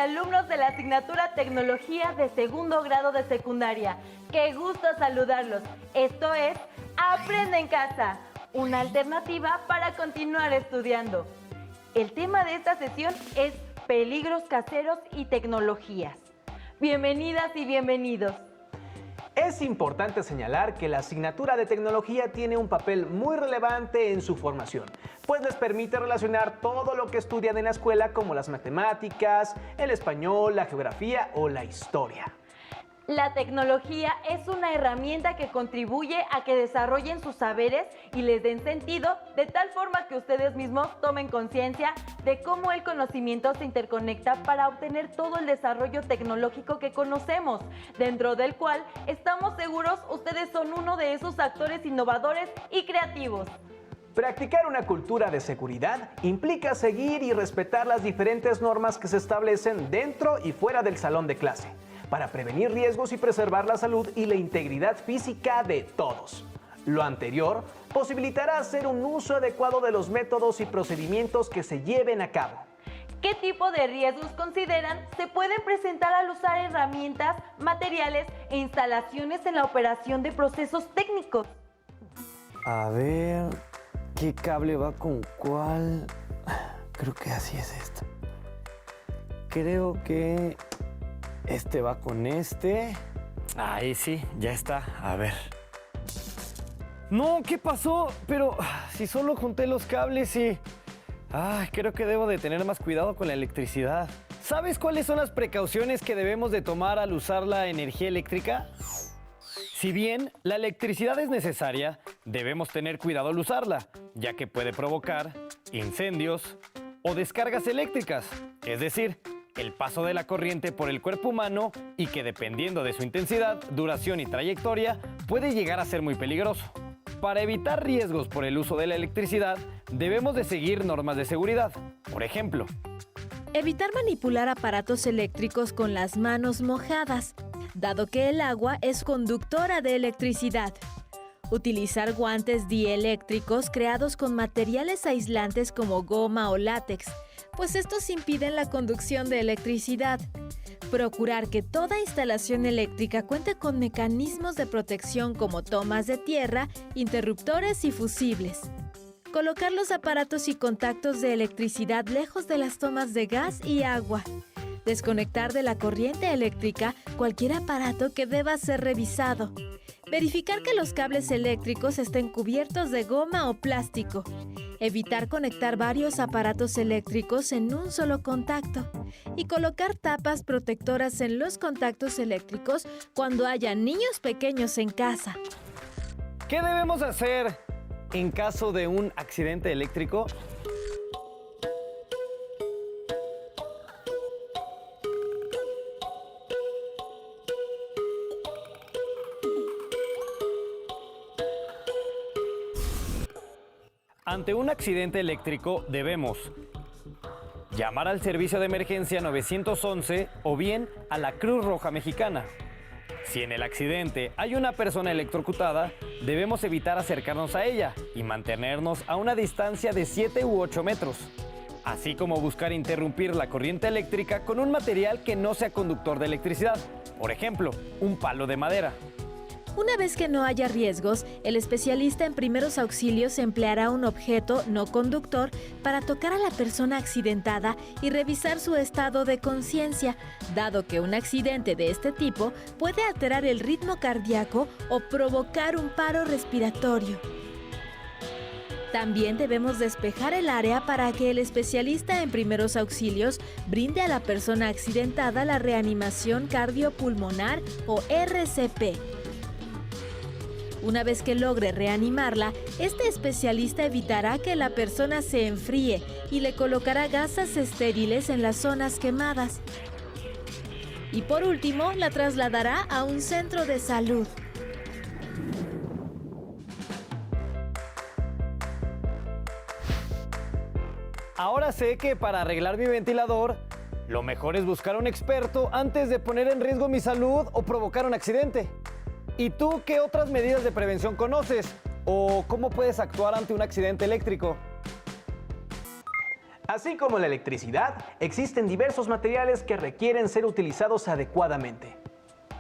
alumnos de la asignatura Tecnología de segundo grado de secundaria. ¡Qué gusto saludarlos! Esto es Aprende en Casa, una alternativa para continuar estudiando. El tema de esta sesión es peligros caseros y tecnologías. Bienvenidas y bienvenidos. Es importante señalar que la asignatura de tecnología tiene un papel muy relevante en su formación, pues les permite relacionar todo lo que estudian en la escuela como las matemáticas, el español, la geografía o la historia. La tecnología es una herramienta que contribuye a que desarrollen sus saberes y les den sentido de tal forma que ustedes mismos tomen conciencia de cómo el conocimiento se interconecta para obtener todo el desarrollo tecnológico que conocemos, dentro del cual estamos seguros ustedes son uno de esos actores innovadores y creativos. Practicar una cultura de seguridad implica seguir y respetar las diferentes normas que se establecen dentro y fuera del salón de clase, para prevenir riesgos y preservar la salud y la integridad física de todos. Lo anterior posibilitará hacer un uso adecuado de los métodos y procedimientos que se lleven a cabo. ¿Qué tipo de riesgos consideran se pueden presentar al usar herramientas, materiales e instalaciones en la operación de procesos técnicos? A ver, ¿qué cable va con cuál? Creo que así es esto. Creo que este va con este. Ahí sí, ya está. A ver. No, ¿qué pasó? Pero si solo junté los cables y... creo que debo de tener más cuidado con la electricidad. ¿Sabes cuáles son las precauciones que debemos de tomar al usar la energía eléctrica? Si bien la electricidad es necesaria, debemos tener cuidado al usarla, ya que puede provocar incendios o descargas eléctricas, es decir, el paso de la corriente por el cuerpo humano y que dependiendo de su intensidad, duración y trayectoria, puede llegar a ser muy peligroso. Para evitar riesgos por el uso de la electricidad, debemos de seguir normas de seguridad. Por ejemplo, evitar manipular aparatos eléctricos con las manos mojadas, dado que el agua es conductora de electricidad. Utilizar guantes dieléctricos creados con materiales aislantes como goma o látex, pues estos impiden la conducción de electricidad. Procurar que toda instalación eléctrica cuente con mecanismos de protección como tomas de tierra, interruptores y fusibles. Colocar los aparatos y contactos de electricidad lejos de las tomas de gas y agua. Desconectar de la corriente eléctrica cualquier aparato que deba ser revisado. Verificar que los cables eléctricos estén cubiertos de goma o plástico. Evitar conectar varios aparatos eléctricos en un solo contacto. Y colocar tapas protectoras en los contactos eléctricos cuando haya niños pequeños en casa. ¿qué debemos hacer en caso de un accidente eléctrico? Ante un accidente eléctrico debemos llamar al servicio de emergencia 911 o bien a la Cruz Roja Mexicana. Si en el accidente hay una persona electrocutada, debemos evitar acercarnos a ella y mantenernos a una distancia de 7 u 8 metros, así como buscar interrumpir la corriente eléctrica con un material que no sea conductor de electricidad, por ejemplo, un palo de madera. Una vez que no haya riesgos, el especialista en primeros auxilios empleará un objeto no conductor para tocar a la persona accidentada y revisar su estado de conciencia, dado que un accidente de este tipo puede alterar el ritmo cardíaco o provocar un paro respiratorio. También debemos despejar el área para que el especialista en primeros auxilios brinde a la persona accidentada la reanimación cardiopulmonar o RCP. Una vez que logre reanimarla, este especialista evitará que la persona se enfríe y le colocará gasas estériles en las zonas quemadas. Y por último, la trasladará a un centro de salud. Ahora sé que para arreglar mi ventilador, lo mejor es buscar a un experto antes de poner en riesgo mi salud o provocar un accidente. ¿Y tú qué otras medidas de prevención conoces? ¿O cómo puedes actuar ante un accidente eléctrico? Así como la electricidad, existen diversos materiales que requieren ser utilizados adecuadamente.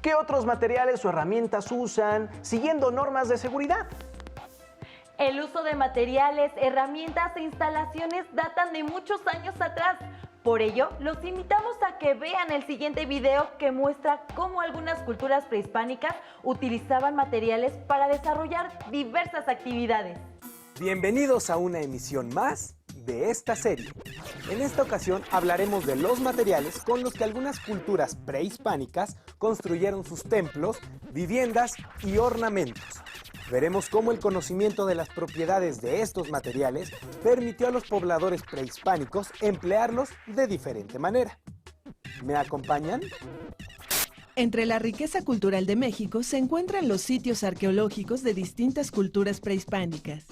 ¿Qué otros materiales o herramientas usan siguiendo normas de seguridad? El uso de materiales, herramientas e instalaciones datan de muchos años atrás. Por ello, los invitamos a que vean el siguiente video que muestra cómo algunas culturas prehispánicas utilizaban materiales para desarrollar diversas actividades. Bienvenidos a una emisión más de esta serie. En esta ocasión hablaremos de los materiales con los que algunas culturas prehispánicas construyeron sus templos, viviendas y ornamentos. Veremos cómo el conocimiento de las propiedades de estos materiales permitió a los pobladores prehispánicos emplearlos de diferente manera. ¿Me acompañan? Entre la riqueza cultural de México se encuentran los sitios arqueológicos de distintas culturas prehispánicas.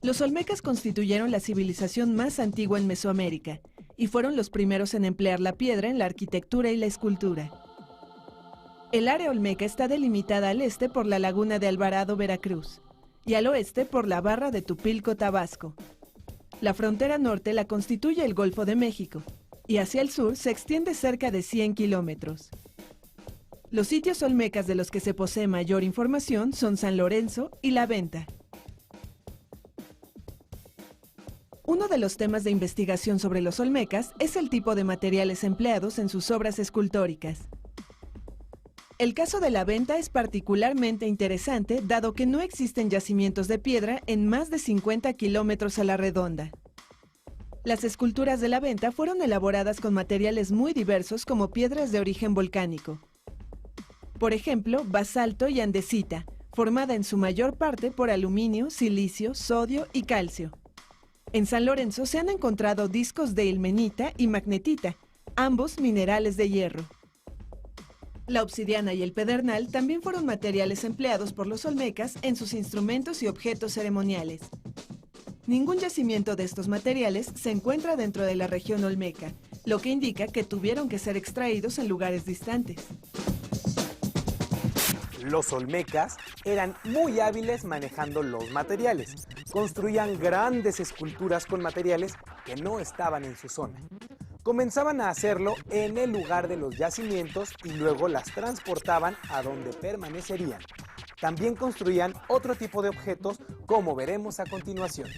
Los olmecas constituyeron la civilización más antigua en Mesoamérica y fueron los primeros en emplear la piedra en la arquitectura y la escultura. El área olmeca está delimitada al este por la laguna de Alvarado, Veracruz, y al oeste por la barra de Tupilco, Tabasco. La frontera norte la constituye el Golfo de México, y hacia el sur se extiende cerca de 100 kilómetros. Los sitios olmecas de los que se posee mayor información son San Lorenzo y La Venta. Uno de los temas de investigación sobre los olmecas es el tipo de materiales empleados en sus obras escultóricas. El caso de La Venta es particularmente interesante dado que no existen yacimientos de piedra en más de 50 kilómetros a la redonda. Las esculturas de La Venta fueron elaboradas con materiales muy diversos como piedras de origen volcánico. Por ejemplo, basalto y andesita, formada en su mayor parte por aluminio, silicio, sodio y calcio. En San Lorenzo se han encontrado discos de ilmenita y magnetita, ambos minerales de hierro. La obsidiana y el pedernal también fueron materiales empleados por los olmecas en sus instrumentos y objetos ceremoniales. Ningún yacimiento de estos materiales se encuentra dentro de la región olmeca, lo que indica que tuvieron que ser extraídos en lugares distantes. Los olmecas eran muy hábiles manejando los materiales. Construían grandes esculturas con materiales que no estaban en su zona. Comenzaban a hacerlo en el lugar de los yacimientos y luego las transportaban a donde permanecerían. También construían otro tipo de objetos, como veremos a continuación.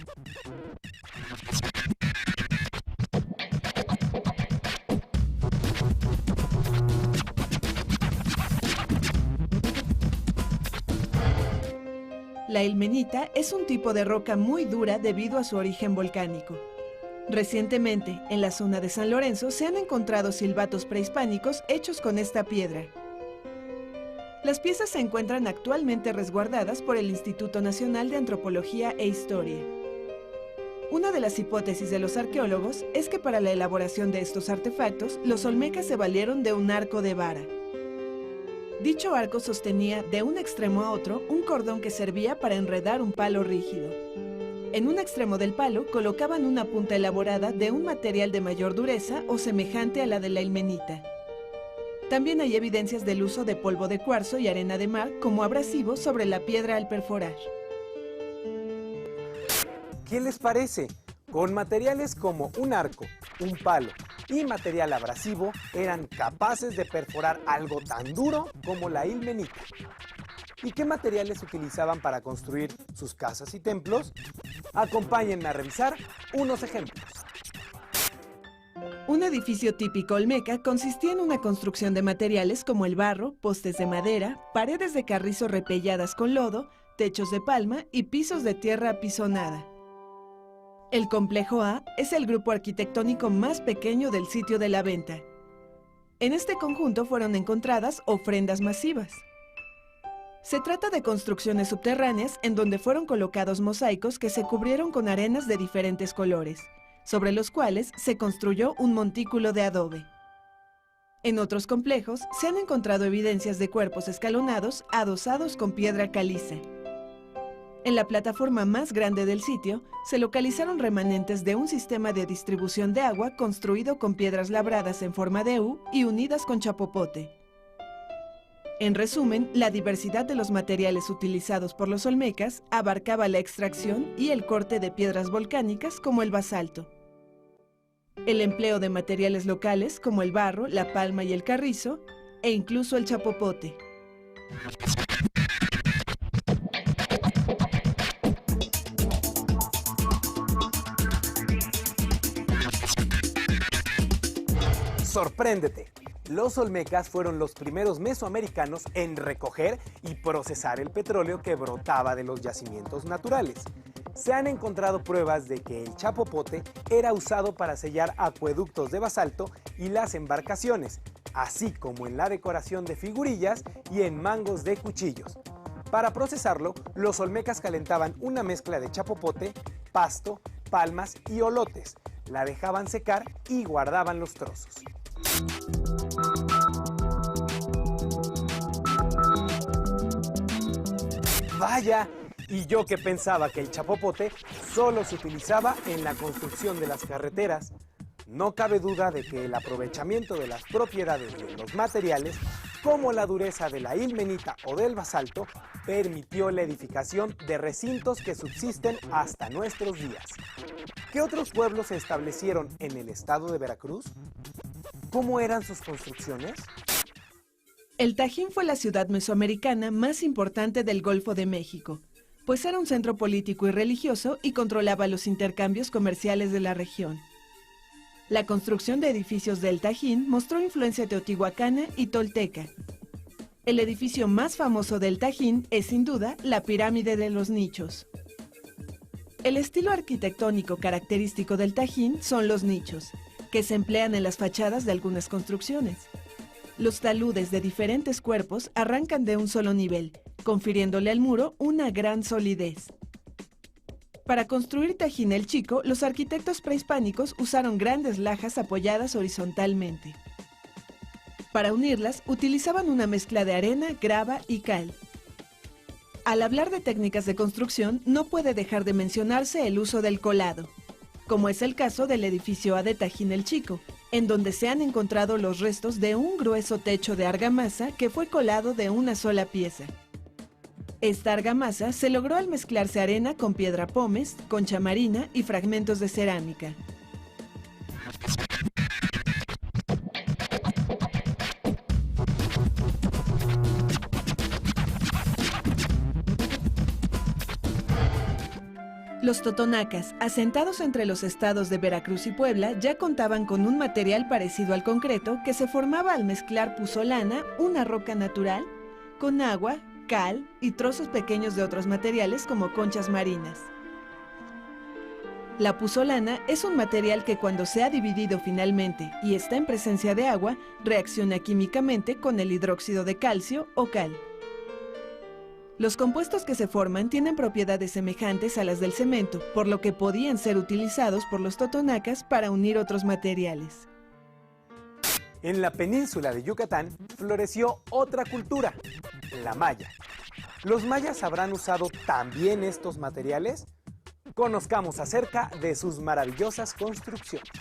La ilmenita es un tipo de roca muy dura debido a su origen volcánico. Recientemente, en la zona de San Lorenzo se han encontrado silbatos prehispánicos hechos con esta piedra. Las piezas se encuentran actualmente resguardadas por el Instituto Nacional de Antropología e Historia. Una de las hipótesis de los arqueólogos es que para la elaboración de estos artefactos, los olmecas se valieron de un arco de vara. Dicho arco sostenía de un extremo a otro un cordón que servía para enredar un palo rígido. En un extremo del palo colocaban una punta elaborada de un material de mayor dureza o semejante a la de la ilmenita. También hay evidencias del uso de polvo de cuarzo y arena de mar como abrasivo sobre la piedra al perforar. ¿Qué les parece? Con materiales como un arco, un palo y material abrasivo eran capaces de perforar algo tan duro como la ilmenita. ¿Y qué materiales utilizaban para construir sus casas y templos? Acompáñenme a revisar unos ejemplos. Un edificio típico olmeca consistía en una construcción de materiales como el barro, postes de madera, paredes de carrizo repelladas con lodo, techos de palma y pisos de tierra apisonada. El complejo A es el grupo arquitectónico más pequeño del sitio de La Venta. En este conjunto fueron encontradas ofrendas masivas. Se trata de construcciones subterráneas en donde fueron colocados mosaicos que se cubrieron con arenas de diferentes colores, sobre los cuales se construyó un montículo de adobe. En otros complejos se han encontrado evidencias de cuerpos escalonados adosados con piedra caliza. En la plataforma más grande del sitio se localizaron remanentes de un sistema de distribución de agua construido con piedras labradas en forma de U y unidas con chapopote. En resumen, la diversidad de los materiales utilizados por los olmecas abarcaba la extracción y el corte de piedras volcánicas como el basalto. el empleo de materiales locales como el barro, la palma y el carrizo, e incluso el chapopote. ¡Sorpréndete! Los olmecas fueron los primeros mesoamericanos en recoger y procesar el petróleo que brotaba de los yacimientos naturales. Se han encontrado pruebas de que el chapopote era usado para sellar acueductos de basalto y las embarcaciones, así como en la decoración de figurillas y en mangos de cuchillos. Para procesarlo, los olmecas calentaban una mezcla de chapopote, pasto, palmas y olotes. La dejaban secar y guardaban los trozos. ¡Vaya! Y yo que pensaba que el chapopote solo se utilizaba en la construcción de las carreteras. No cabe duda de que el aprovechamiento de las propiedades de los materiales, como la dureza de la ilmenita o del basalto, permitió la edificación de recintos que subsisten hasta nuestros días. ¿Qué otros pueblos se establecieron en el estado de Veracruz? ¿Cómo eran sus construcciones? El Tajín fue la ciudad mesoamericana más importante del Golfo de México, pues era un centro político y religioso y controlaba los intercambios comerciales de la región. La construcción de edificios del Tajín mostró influencia teotihuacana y tolteca. El edificio más famoso del Tajín es sin duda la Pirámide de los Nichos. El estilo arquitectónico característico del Tajín son los nichos, que se emplean en las fachadas de algunas construcciones. Los taludes de diferentes cuerpos arrancan de un solo nivel, confiriéndole al muro una gran solidez. Para construir Tajín el Chico, los arquitectos prehispánicos usaron grandes lajas apoyadas horizontalmente. Para unirlas, utilizaban una mezcla de arena, grava y cal. Al hablar de técnicas de construcción, no puede dejar de mencionarse el uso del colado, como es el caso del edificio A de Tajín el Chico, en donde se han encontrado los restos de un grueso techo de argamasa que fue colado de una sola pieza. Esta argamasa se logró al mezclarse arena con piedra pómez, concha marina y fragmentos de cerámica. Los totonacas, asentados entre los estados de Veracruz y Puebla, ya contaban con un material parecido al concreto que se formaba al mezclar puzolana, una roca natural, con agua, cal y trozos pequeños de otros materiales como conchas marinas. La puzolana es un material que cuando se ha dividido finalmente y está en presencia de agua, reacciona químicamente con el hidróxido de calcio o cal. Los compuestos que se forman tienen propiedades semejantes a las del cemento, por lo que podían ser utilizados por los totonacas para unir otros materiales. En la península de Yucatán floreció otra cultura, la maya. ¿Los mayas habrán usado también estos materiales? Conozcamos acerca de sus maravillosas construcciones.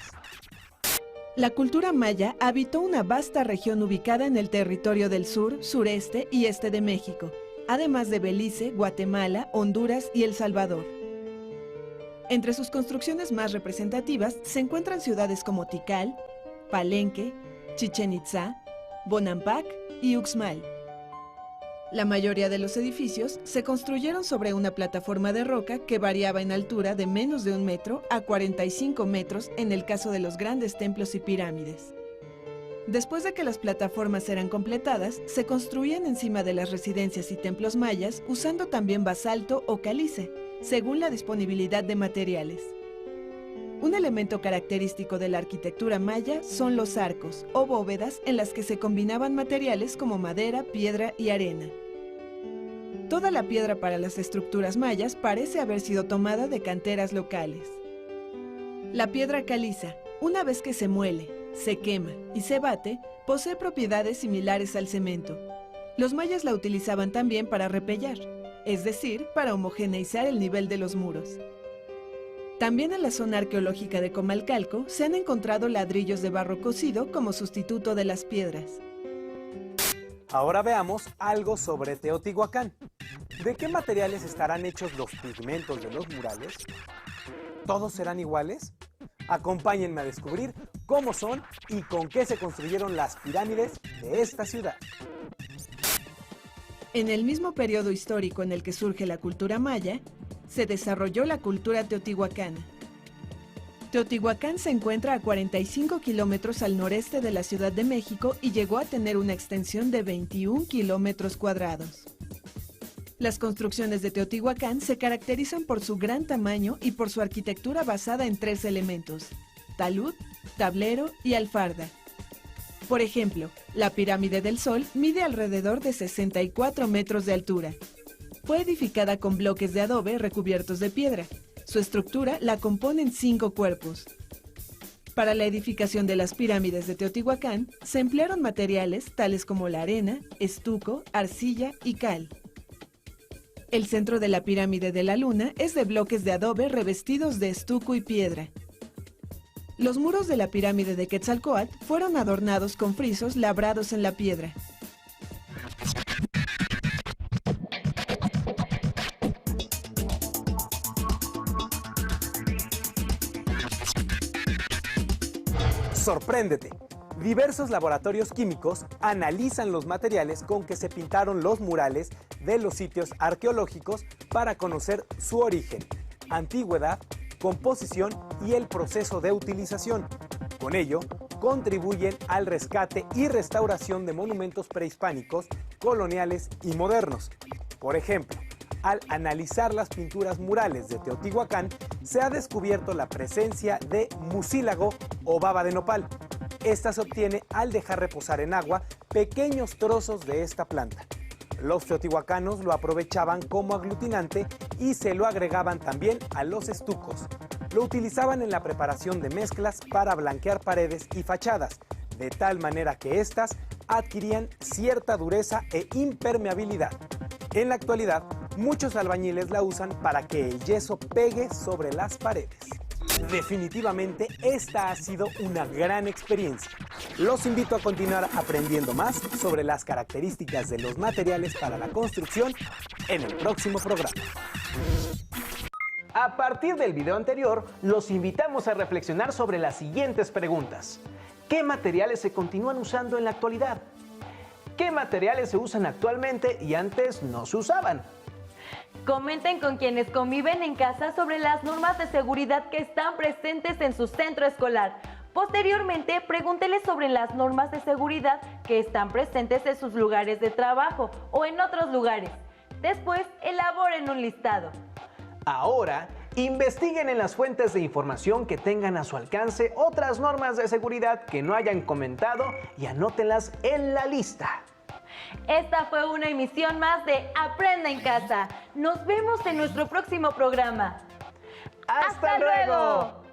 La cultura maya habitó una vasta región ubicada en el territorio del sur, sureste y este de México, además de Belice, Guatemala, Honduras y El Salvador. Entre sus construcciones más representativas se encuentran ciudades como Tikal, Palenque, Chichén Itzá, Bonampak y Uxmal. La mayoría de los edificios se construyeron sobre una plataforma de roca que variaba en altura de menos de 1 metro a 45 metros en el caso de los grandes templos y pirámides. Después de que las plataformas eran completadas, se construían encima de las residencias y templos mayas usando también basalto o calice, según la disponibilidad de materiales. Un elemento característico de la arquitectura maya son los arcos o bóvedas en las que se combinaban materiales como madera, piedra y arena. Toda la piedra para las estructuras mayas parece haber sido tomada de canteras locales. La piedra caliza, una vez que se muele, se quema y se bate, posee propiedades similares al cemento. Los mayas la utilizaban también para repellar, es decir, para homogeneizar el nivel de los muros. También en la zona arqueológica de Comalcalco se han encontrado ladrillos de barro cocido como sustituto de las piedras. Ahora veamos algo sobre Teotihuacán. ¿De qué materiales estarán hechos los pigmentos de los murales? ¿Todos serán iguales? Acompáñenme a descubrir cómo son y con qué se construyeron las pirámides de esta ciudad. En el mismo periodo histórico en el que surge la cultura maya, se desarrolló la cultura teotihuacana. Teotihuacán se encuentra a 45 kilómetros al noreste de la Ciudad de México y llegó a tener una extensión de 21 kilómetros cuadrados. Las construcciones de Teotihuacán se caracterizan por su gran tamaño y por su arquitectura basada en 3 elementos: talud, tablero y alfarda. Por ejemplo, la Pirámide del Sol mide alrededor de 64 metros de altura. Fue edificada con bloques de adobe recubiertos de piedra. Su estructura la componen 5 cuerpos. Para la edificación de las pirámides de Teotihuacán, se emplearon materiales tales como la arena, estuco, arcilla y cal. El centro de la Pirámide de la Luna es de bloques de adobe revestidos de estuco y piedra. Los muros de la Pirámide de Quetzalcóatl fueron adornados con frisos labrados en la piedra. ¡Sorpréndete! Diversos laboratorios químicos analizan los materiales con que se pintaron los murales de los sitios arqueológicos para conocer su origen, antigüedad, composición y el proceso de utilización. Con ello, contribuyen al rescate y restauración de monumentos prehispánicos, coloniales y modernos. Por ejemplo, al analizar las pinturas murales de Teotihuacán, se ha descubierto la presencia de mucílago o baba de nopal. Esta se obtiene al dejar reposar en agua pequeños trozos de esta planta. Los teotihuacanos lo aprovechaban como aglutinante y se lo agregaban también a los estucos. Lo utilizaban en la preparación de mezclas para blanquear paredes y fachadas, de tal manera que éstas adquirían cierta dureza e impermeabilidad. En la actualidad, muchos albañiles la usan para que el yeso pegue sobre las paredes. Definitivamente, esta ha sido una gran experiencia. Los invito a continuar aprendiendo más sobre las características de los materiales para la construcción en el próximo programa. A partir del video anterior, los invitamos a reflexionar sobre las siguientes preguntas. ¿Qué materiales se continúan usando en la actualidad? ¿Qué materiales se usan actualmente y antes no se usaban? Comenten con quienes conviven en casa sobre las normas de seguridad que están presentes en su centro escolar. Posteriormente, pregúntenles sobre las normas de seguridad que están presentes en sus lugares de trabajo o en otros lugares. Después, elaboren un listado. Ahora, investiguen en las fuentes de información que tengan a su alcance otras normas de seguridad que no hayan comentado y anótenlas en la lista. Esta fue una emisión más de Aprenda en Casa. Nos vemos en nuestro próximo programa. ¡Hasta luego!